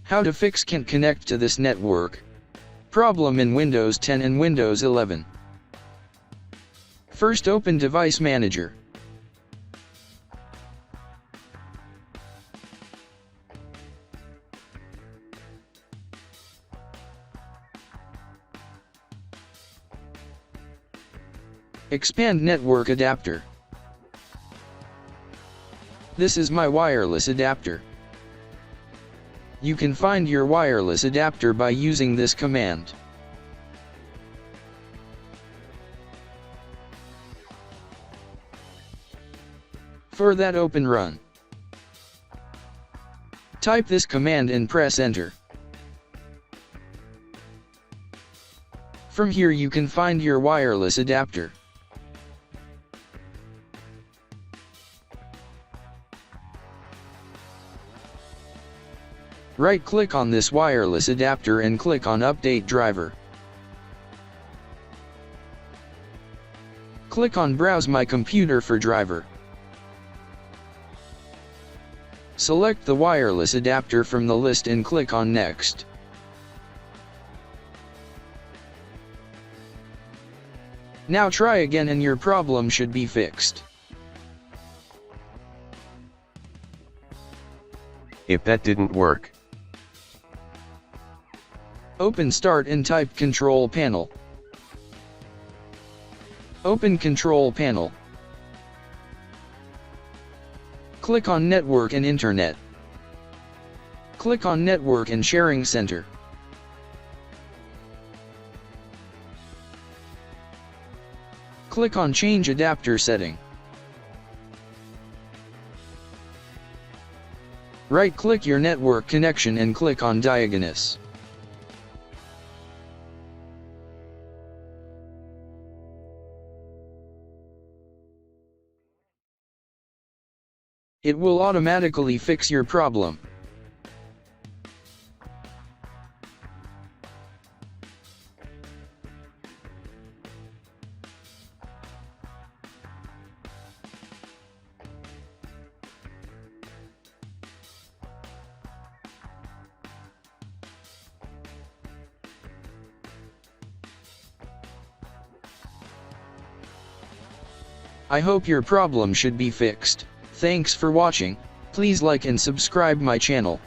How to fix can't connect to this network. Problem in Windows 10 and Windows 11. First, open Device Manager. Expand Network Adapter. This is my wireless adapter. You can find your wireless adapter by using this command. For that, open Run. Type this command and press Enter. From here you can find your wireless adapter. Right-click on this wireless adapter and click on Update Driver. Click on Browse My Computer for driver. Select the wireless adapter from the list and click on Next. Now try again and your problem should be fixed. If that didn't work, open Start and type Control Panel. Open Control Panel. Click on Network and Internet. Click on Network and Sharing Center. Click on Change Adapter Setting. Right-click your network connection and click on Diagnose. It will automatically fix your problem. I hope your problem should be fixed. Thanks for watching. Please like and subscribe my channel.